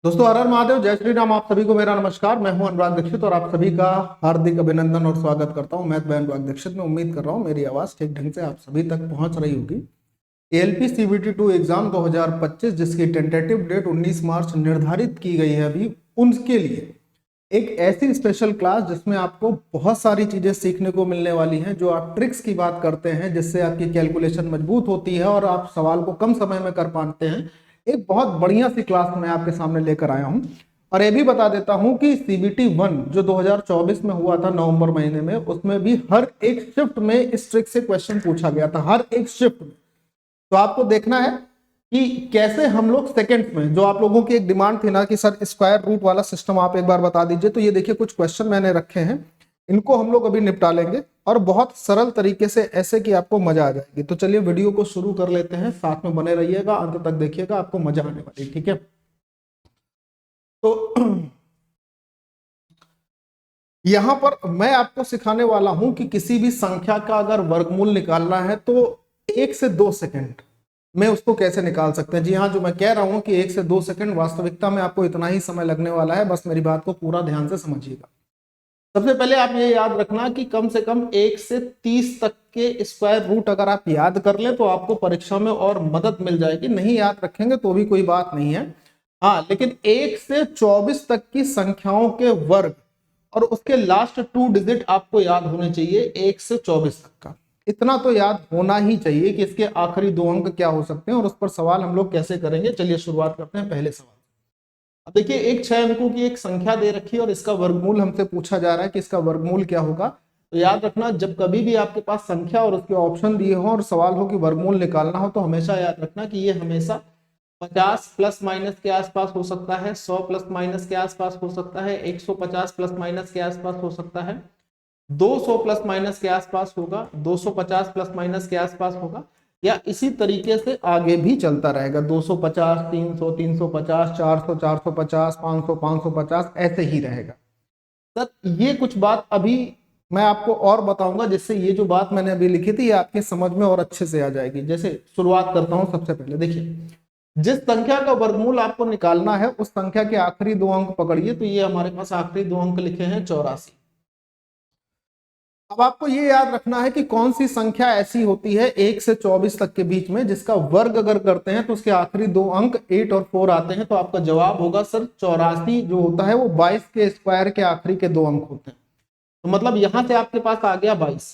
दोस्तों, हर हर महादेव, जय श्री राम। आप सभी को मेरा नमस्कार। मैं हूं अनुराग दीक्षित और आप सभी का हार्दिक अभिनंदन और स्वागत करता हूं। मैं अनुराग दीक्षित में उम्मीद कर रहा हूं मेरी आवाज ठीक ढंग से आप सभी तक पहुंच रही होगी। एएलपी सीबीटी 2 एग्जाम 2025 जिसकी टेंटेटिव डेट 19 मार्च निर्धारित की गई है अभी, उनके लिए एक ऐसी स्पेशल क्लास जिसमें आपको बहुत सारी चीजें सीखने को मिलने वाली हैं। जो आप ट्रिक्स की बात करते हैं जिससे आपकी कैलकुलेशन मजबूत होती है और आप सवाल को कम समय में कर पाते हैं, एक बहुत बढ़िया सी क्लास मैं आपके सामने लेकर आया हूं। और ये भी बता देता हूं कि सीबीटी 1 जो 2024 में हुआ था नवंबर महीने में, उसमें भी हर एक शिफ्ट में इस ट्रिक से क्वेश्चन पूछा गया था, हर एक शिफ्ट में। तो आपको देखना है कि कैसे हम लोग सेकंड्स में, जो आप लोगों की एक डिमांड थी ना कि सर स्क्वायर रूट वाला सिस्टम आप एक बार बता दीजिए, तो ये देखिए कुछ क्वेश्चन मैंने रखे हैं, इनको हम लोग अभी निपटा लेंगे और बहुत सरल तरीके से, ऐसे कि आपको मजा आ जाएगी। तो चलिए वीडियो को शुरू कर लेते हैं, साथ में बने रहिएगा, अंत तक देखिएगा, आपको मजा आने वाली, ठीक है। तो यहां पर मैं आपको सिखाने वाला हूं कि किसी भी संख्या का अगर वर्गमूल निकालना है तो 1 से 2 सेकंड में उसको कैसे निकाल सकते हैं। जी हाँ, जो मैं कह रहा हूं कि 1 से 2 सेकंड, वास्तविकता में आपको इतना ही समय लगने वाला है। बस मेरी बात को पूरा ध्यान से समझिएगा। सबसे पहले आप ये याद रखना कि कम से कम 1 से 30 तक के स्क्वायर रूट अगर आप याद कर ले तो आपको परीक्षा में और मदद मिल जाएगी। नहीं याद रखेंगे तो भी कोई बात नहीं है, हाँ, लेकिन 1 से 24 तक की संख्याओं के वर्ग और उसके लास्ट 2 डिजिट आपको याद होने चाहिए। 1 से 24 तक का इतना तो याद होना ही चाहिए कि इसके आखिरी 2 अंक क्या हो सकते हैं और उस पर सवाल हम लोग कैसे करेंगे। चलिए शुरुआत करते हैं पहले सवाल। अब देखिए, एक 6 अंकों की एक संख्या दे रखी है और इसका वर्गमूल हमसे पूछा जा रहा है कि इसका वर्गमूल क्या होगा। तो याद रखना, जब कभी भी आपके पास संख्या और उसके ऑप्शन दिए हो और सवाल हो कि वर्गमूल निकालना हो, तो हमेशा याद रखना कि ये हमेशा 50 प्लस माइनस के आसपास हो सकता है, 100 प्लस माइनस के आसपास हो सकता है, 150 प्लस माइनस के आसपास हो सकता है, 200 प्लस माइनस के आसपास होगा, 250 प्लस माइनस के आसपास होगा, या इसी तरीके से आगे भी चलता रहेगा। 250, 300, 350, 400, 450, 500, 550, ऐसे ही रहेगा। सर, ये कुछ बात अभी मैं आपको और बताऊंगा जिससे ये जो बात मैंने अभी लिखी थी ये आपके समझ में और अच्छे से आ जाएगी। जैसे शुरुआत करता हूं, सबसे पहले देखिए, जिस संख्या का वर्गमूल आपको निकालना है उस संख्या के आखिरी 2 अंक पकड़िए। तो ये हमारे पास आखिरी 2 अंक लिखे हैं 84। अब आपको ये याद रखना है कि कौन सी संख्या ऐसी होती है 1 से 24 तक के बीच में जिसका वर्ग अगर करते हैं तो उसके आखिरी 2 अंक 8 और 4 आते हैं। तो आपका जवाब होगा सर 84 जो होता है वो 22 के स्क्वायर के आखिरी के 2 अंक होते हैं। तो मतलब यहां से आपके पास आ गया 22।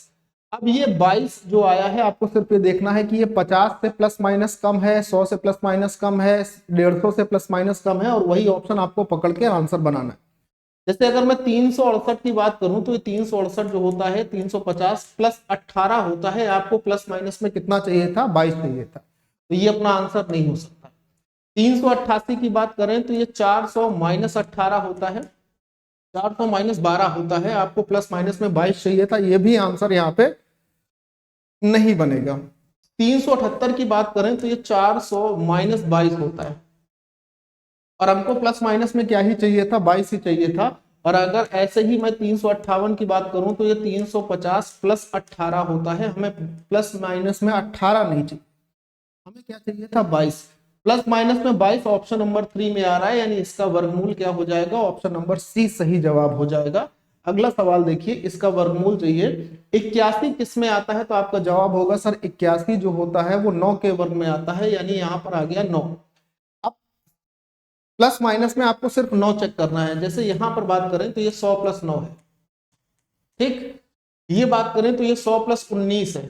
अब ये 22 जो आया है, आपको सिर्फ ये देखना है कि ये 50 से प्लस माइनस कम है, 100 से प्लस माइनस कम है, 150 से प्लस माइनस कम है, और वही ऑप्शन आपको पकड़ के आंसर बनाना है। जैसे अगर मैं 368 की बात करूं तो ये 368 जो होता है 350 प्लस 18 होता है। आपको प्लस माइनस में कितना चाहिए था? 22 चाहिए था। तो ये अपना आंसर नहीं हो सकता। 388 की बात करें तो ये 400 माइनस 18 होता है, 400 माइनस 12 होता है। आपको प्लस माइनस में 22 चाहिए था, ये भी आंसर यहाँ पे नहीं बनेगा। 378 की बात करें तो ये 400 माइनस 22 होता है, और हमको प्लस माइनस में क्या ही चाहिए था? 22 ही चाहिए था। और अगर ऐसे ही मैं 358 की बात करूं तो ये 350 प्लस 18 होता है। हमें प्लस माइनस में 18 नहीं चाहिए, हमें क्या चाहिए था? 22। प्लस माइनस में 22 ऑप्शन नंबर 3 में आ रहा है, यानी इसका वर्गमूल क्या हो जाएगा? ऑप्शन नंबर सी सही जवाब हो जाएगा। अगला सवाल देखिए, इसका वर्गमूल चाहिए 81 किस में आता है? तो आपका जवाब होगा सर 81 जो होता है वो 9 के वर्ग में आता है, यानी यहां पर आ गया 9। प्लस माइनस में आपको सिर्फ 9 चेक करना है। जैसे यहां पर बात करें तो ये 100 प्लस 9 है, ठीक। ये बात करें तो ये 100 प्लस 19 है।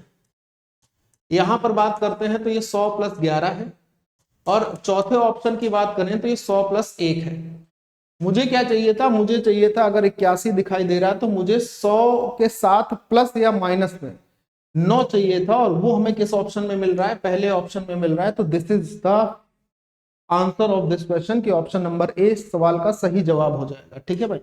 यहां पर बात करते हैं तो ये 100 प्लस 11 है। और चौथे ऑप्शन की बात करें तो ये 100 प्लस 1 है। मुझे क्या चाहिए था? मुझे चाहिए था, अगर 81 दिखाई दे रहा है तो मुझे 100 के साथ प्लस या माइनस में 9 चाहिए था, और वो हमें किस ऑप्शन में मिल रहा है? पहले ऑप्शन में मिल रहा है। तो this is the answer of this question की ऑप्शन नंबर ए सवाल का सही जवाब हो जाएगा, ठीक है भाई।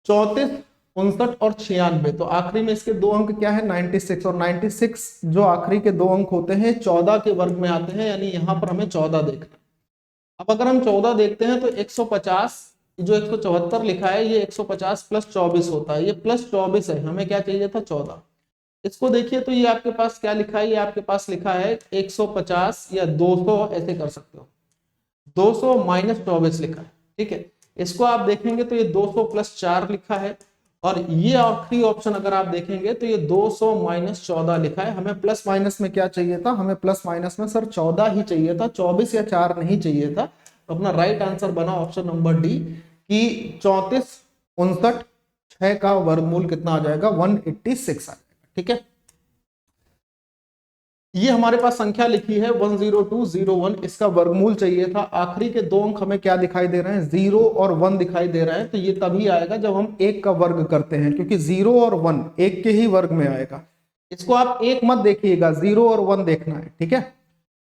34, 59 और 96, तो आखिरी में इसके 2 अंक क्या है? 96। और 96 जो आखिरी के 2 अंक होते हैं 14 के वर्ग में आते हैं, यानी यहां पर हमें 14 देखना है। अब अगर हम 14 देखते हैं तो 150 जो 174 लिखा है ये 150 प्लस 24 होता है। ये प्लस 24 है, हमें क्या चाहिए था? 14। इसको देखिए तो ये आपके पास क्या लिखा है? ये आपके पास लिखा है 150 या 200, ऐसे कर सकते हो। 200 माइनस 24 लिखा है, ठीक है। इसको आप देखेंगे तो ये 200 प्लस 4 लिखा है, और ये आखिरी ऑप्शन अगर आप देखेंगे तो ये 200 माइनस 14 लिखा है। हमें प्लस माइनस में क्या चाहिए था, हमें प्लस माइनस में सर 14 ही चाहिए था, 24 या 4 नहीं चाहिए था। तो अपना राइट आंसर बना ऑप्शन नंबर डी कि 34 59 6 का वर्गमूल कितना आ जाएगा, 186 आ जाएगा, ठीक है। ये हमारे पास संख्या लिखी है 10201, इसका वर्गमूल चाहिए था। आखिरी के दो अंक हमें क्या दिखाई दे रहे हैं, 0 और 1 दिखाई दे रहा है। तो ये तभी आएगा जब हम 1 का वर्ग करते हैं, क्योंकि 0 और 1 1 के ही वर्ग में आएगा। इसको आप 1 मत देखिएगा, 0 और 1 देखना है, ठीक है।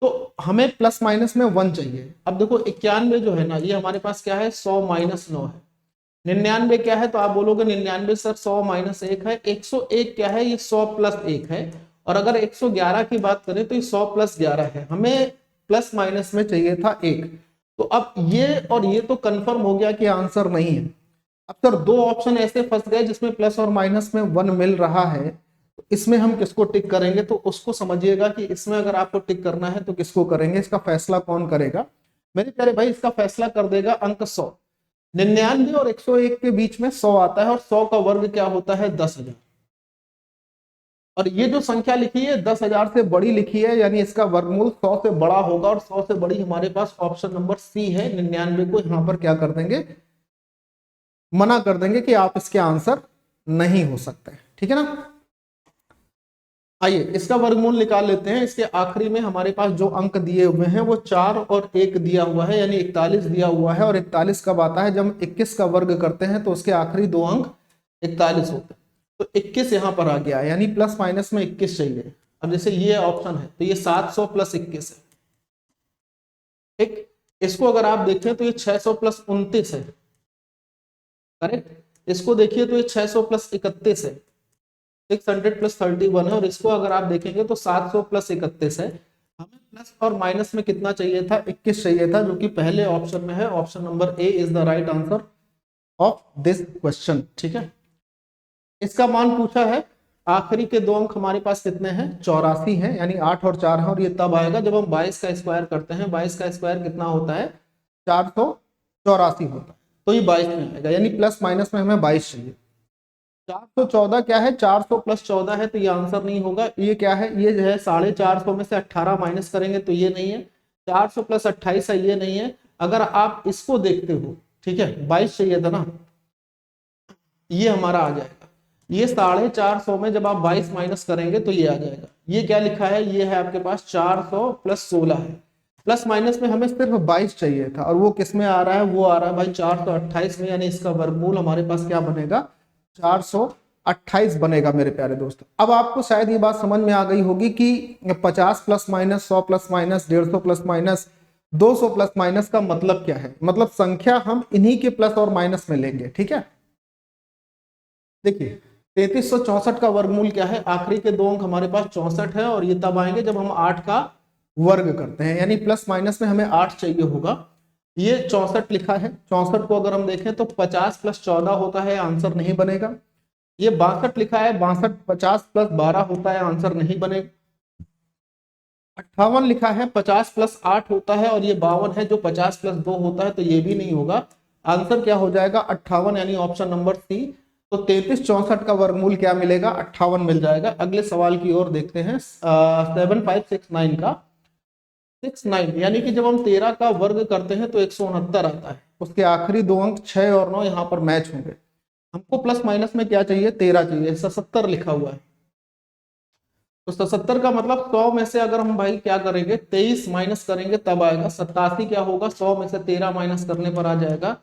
तो हमें प्लस माइनस में 1 चाहिए। अब देखो 91 जो है ना, ये हमारे पास क्या है, 100 माइनस 9 है। 99 क्या है, तो आप बोलोगे 99 सर 100 माइनस 1 है। 101 क्या है, ये 100 प्लस 1 है। और अगर 111 की बात करें तो ये 100 प्लस 11 है। हमें प्लस माइनस में चाहिए था 1। तो अब ये और ये तो कंफर्म हो गया कि आंसर नहीं है। अब सर दो ऑप्शन ऐसे फंस गए जिसमें प्लस और माइनस में 1 मिल रहा है, तो इसमें हम किसको टिक करेंगे, तो उसको समझिएगा कि इसमें अगर आपको टिक करना है तो किसको करेंगे, इसका फैसला कौन करेगा मेरे प्यारे भाई, इसका फैसला कर देगा अंक 100। 99 और 101 के बीच में 100 आता है, और 100 का वर्ग क्या होता है, 10,000। और ये जो संख्या लिखी है 10,000 से बड़ी लिखी है, यानी इसका वर्गमूल 100 से बड़ा होगा, और 100 से बड़ी हमारे पास ऑप्शन नंबर सी है। 99 को यहां पर क्या कर देंगे, मना कर देंगे कि आप इसके आंसर नहीं हो सकते, ठीक है ना। आइए इसका वर्गमूल निकाल लेते हैं। इसके आखिरी में हमारे पास जो अंक दिए हुए हैं वो 4 और 1 दिया हुआ है, यानी 41 दिया हुआ है। और 41 कब आता है, जब हम 21 का वर्ग करते हैं तो उसके आखिरी दो अंक 41 होते हैं। तो 21 यहां पर आ गया, यानी प्लस माइनस में 21 चाहिए। अब जैसे ये ऑप्शन है तो ये 700 प्लस 21 है, ठीक। इसको अगर आप देखें तो ये 600 प्लस 29 है, करेक्ट। इसको देखिए तो ये 600 प्लस 31 है, 600 प्लस 31 है। और इसको अगर आप देखेंगे तो 700 प्लस 31 है। हमें प्लस और माइनस में कितना चाहिए था, 21 चाहिए था, जो कि पहले ऑप्शन में है। Option number A is the right answer of this question, ठीक है। इसका मान पूछा है। आखिरी के दो अंक हमारे पास कितने हैं, 84 हैं, यानी 8 और 4 है। और ये तब आएगा जब हम 22 का स्क्वायर करते हैं। 22 का स्क्वायर कितना होता है, 484 होता है। तो ये 22 में आएगा, यानी प्लस माइनस में हमें 22 चाहिए। 414 क्या है, 400 प्लस 14 है, तो ये आंसर नहीं होगा। ये क्या है, ये जो है 450 में से 18 माइनस करेंगे तो ये नहीं है। 400 प्लस 28 है, ये नहीं है। अगर आप इसको देखते हो, ठीक है, 22 चाहिए था ना, ये हमारा आ जाएगा। ये 450 में जब आप 22 माइनस करेंगे तो ये आ जाएगा। ये क्या लिखा है, ये है आपके पास 400 प्लस 16 है। प्लस माइनस में हमें सिर्फ 22 चाहिए था, और वो किस में आ रहा है, वो आ रहा है भाई 428 में। यानी इसका वर्गमूल हमारे पास क्या बनेगा, 428 बनेगा मेरे प्यारे दोस्तों। अब आपको शायद ये बात समझ में आ गई होगी कि 50 plus minus, 100 plus minus, 150 plus minus, 200 plus minus का मतलब क्या है। मतलब संख्या हम इन्हीं के प्लस और माइनस में लेंगे, ठीक है। देखिए 3364 का वर्गमूल क्या है, आखिरी के दो अंक हमारे पास 64 है, और ये तब आएंगे जब हम 8 का वर्ग करते हैं, यानी प्लस माइनस में हमें 8 चाहिए होगा। ये 64 लिखा है। 64 को अगर हम देखें तो 50 प्लस 14 होता है, आंसर नहीं बनेगा। ये 62 लिखा है, 62 50 प्लस 12 होता है, आंसर नहीं बनेगा। 58 लिखा है, 50 प्लस 8 होता है, और ये 52 है जो 50 प्लस 2 होता है, तो ये भी नहीं होगा। आंसर क्या हो जाएगा, 58, यानी ऑप्शन नंबर सी। तो 3364 का वर्गमूल क्या मिलेगा, 58 मिल जाएगा। अगले सवाल की ओर देखते हैं। 7569 का 69, यानी कि जब हम 13 का वर्ग करते हैं तो 169 आता है। उसके आखिरी दो अंक 6 और 9 यहाँ पर मैच होंगे। हमको प्लस माइनस में क्या चाहिए, 13 चाहिए। 77 लिखा हुआ है, तो 77 का मतलब 100 में से अगर हम भाई क्या करेंगे, 23 माइनस करेंगे तब आएगा। 87 क्या होगा, 100 में से 13 माइनस करने पर आ जाएगा।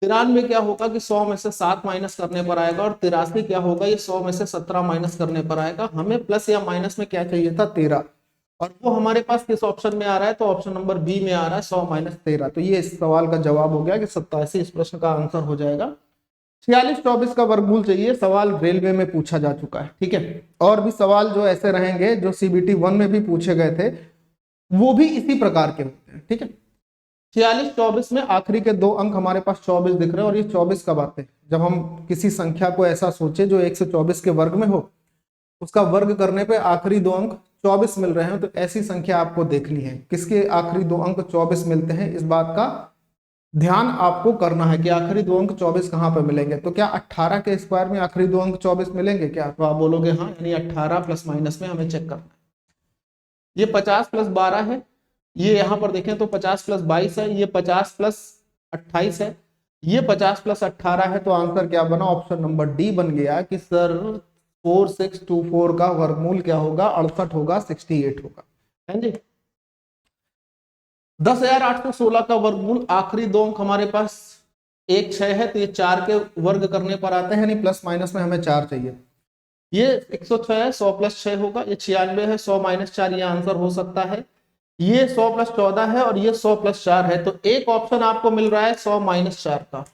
93 क्या होगा कि 100 में से 7 माइनस करने पर आएगा। और 83 क्या होगा, ये 100 में से 17 माइनस करने पर आएगा। हमें प्लस या माइनस में क्या चाहिए था, 13, और वो हमारे पास किस ऑप्शन में आ रहा है, तो ऑप्शन नंबर बी में आ रहा है, 100 माइनस 13। तो ये इस सवाल का जवाब हो गया कि 87 इस प्रश्न का आंसर हो जाएगा। 4624 का वर्गमूल चाहिए। सवाल रेलवे में पूछा जा चुका है, ठीक है। और भी सवाल जो ऐसे रहेंगे जो CBT 1 में भी पूछे गए थे, वो भी इसी प्रकार के होते हैं, ठीक है। 4624 में आखिरी के दो अंक हमारे पास 24 दिख रहे हैं। और ये 24 कब आते हैं, जब हम किसी संख्या को ऐसा सोचे जो 124 के वर्ग में हो, उसका वर्ग करने पे आखिरी दो अंक 24 मिल रहे हैं, तो ऐसी संख्या आपको देखनी है किसके आखिरी दो अंक 24 मिलते हैं। इस बात का ध्यान आपको करना है कि आखिरी दो अंक 24 कहाँ पे मिलेंगे। तो क्या 18 के स्क्वायर में आखिरी दो अंक 24 मिलेंगे क्या? तो आप बोलोगे हाँ, यानी 18 प्लस माइनस में हमें चेक करना है। ये 50 प्लस 12 है, ये यहाँ पर देखें तो 50 प्लस 22 है, ये 50 प्लस 28 है, ये 50 प्लस 18 है। तो आंसर क्या बना? ऑप्शन नंबर डी बन गया कि सर 4624 का वर्गमूल क्या होगा? 68 होगा, 68 होगा, है जी। 10,816 का वर्गमूल आखिरी दो अंक हमारे पास 1 6 है, तो ये 4 के वर्ग करने पर आते हैं, यानी प्लस माइनस में हमें 4 चाहिए। ये 106 है, 100 प्लस 6 होगा, ये 96 है, 100 माइनस 4, ये आंसर हो सकता है। ये 100 प्लस 14 है और ये 100 प्लस 4 है, तो एक ऑप्शन आपको मिल रहा है 100 माइनस 4 का,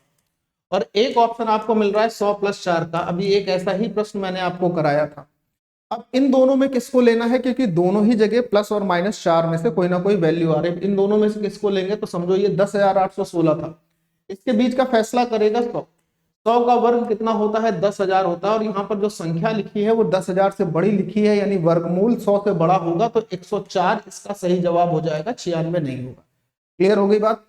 और एक ऑप्शन आपको मिल रहा है 100 प्लस 4 का। अभी एक ऐसा ही प्रश्न मैंने आपको कराया था। अब इन दोनों में किसको लेना है, क्योंकि दोनों ही जगह प्लस और माइनस 4 में से कोई ना कोई वैल्यू आ रही है। इन दोनों में से किसको लेंगे? तो समझो ये 10,816 था, इसके बीच का फैसला करेगा 100। 100 का वर्ग कितना होता है? 10,000 होता है, और यहाँ पर जो संख्या लिखी है वो 10,000 से बड़ी लिखी है, यानी वर्गमूल 100 से बड़ा होगा, तो 104 इसका सही जवाब हो जाएगा, 96 नहीं होगा। क्लियर हो गई बात?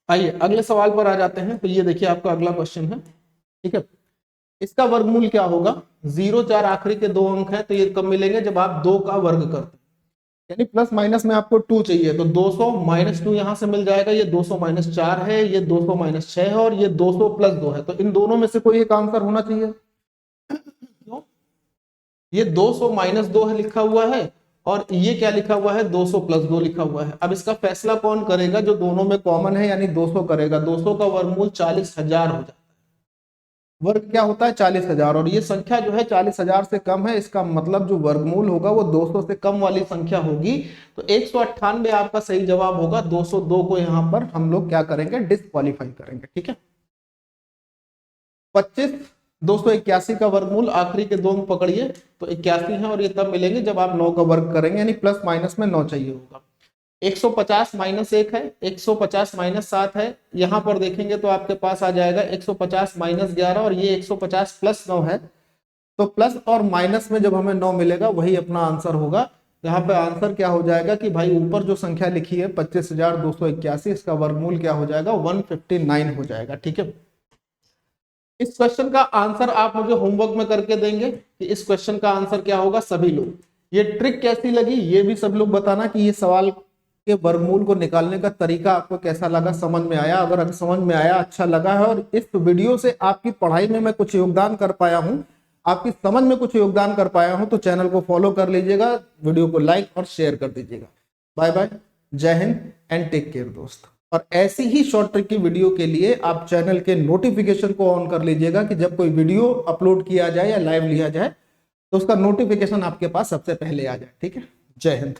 आइए अगले सवाल पर आ जाते हैं। तो ये देखिए आपका अगला क्वेश्चन है, ठीक है। इसका वर्गमूल क्या होगा? 0 4 आखिरी के दो अंक है, तो ये कब मिलेंगे? जब आप 2 का वर्ग करते हैं, यानी प्लस माइनस में आपको 2 चाहिए, तो 200 माइनस 2 यहां से मिल जाएगा। ये 200 माइनस 4 है, ये 200 माइनस 6 है, और ये 200 प्लस 2 है, तो इन दोनों में से कोई एक आंसर होना चाहिए। ये 200 माइनस 2 है लिखा हुआ है, और ये क्या लिखा हुआ है? 200 प्लस 2 लिखा हुआ है। अब इसका फैसला कौन करेगा? जो दोनों में कॉमन है, यानी 200 करेगा। 200 का वर्गमूल 40,000 हो जाता है। वर्ग क्या होता है? 40,000, और ये संख्या जो है 40,000 से कम है, इसका मतलब जो वर्गमूल होगा वो 200 से कम वाली संख्या होगी। तो 198 आपका सही जवाब होगा। 202 को यहाँ पर हम लोग क्या करेंगे? डिस्क्वालीफाई करेंगे, ठीक है। 25 281 का वर्गमूल आखिरी के दो अंक पकड़िए, तो 81 है, और ये तब मिलेंगे जब आप 9 का वर्ग करेंगे, यानी प्लस माइनस में 9 चाहिए होगा। 150 माइनस 1 है, 150 माइनस 7 है, यहां पर देखेंगे तो आपके पास आ जाएगा 150 माइनस 11, और ये 150 प्लस 9 है। तो प्लस और माइनस में जब हमें 9 मिलेगा वही अपना आंसर होगा। यहाँ पे आंसर क्या हो जाएगा कि भाई ऊपर जो संख्या लिखी है 25,281, इसका वर्गमूल क्या हो जाएगा? 159 हो जाएगा, ठीक है। इस क्वेश्चन का आंसर आप मुझे होमवर्क में करके देंगे कि इस क्वेश्चन का आंसर क्या होगा, सभी लोग। ये ट्रिक कैसी लगी ये भी सब लोग बताना कि ये सवाल के वर्गमूल को निकालने का तरीका आपको कैसा लगा, समझ में आया? अगर समझ में आया, अच्छा लगा है, और इस वीडियो से आपकी पढ़ाई में मैं कुछ योगदान कर पाया हूं, आपकी समझ में कुछ योगदान कर पाया हूं, तो चैनल को फॉलो कर लीजिएगा, वीडियो को लाइक और शेयर कर दीजिएगा। बाय बाय, जय हिंद एंड टेक केयर दोस्त। और ऐसी ही शॉर्ट ट्रिक की वीडियो के लिए आप चैनल के नोटिफिकेशन को ऑन कर लीजिएगा कि जब कोई वीडियो अपलोड किया जाए या लाइव लिया जाए तो उसका नोटिफिकेशन आपके पास सबसे पहले आ जाए, ठीक है। जय हिंद।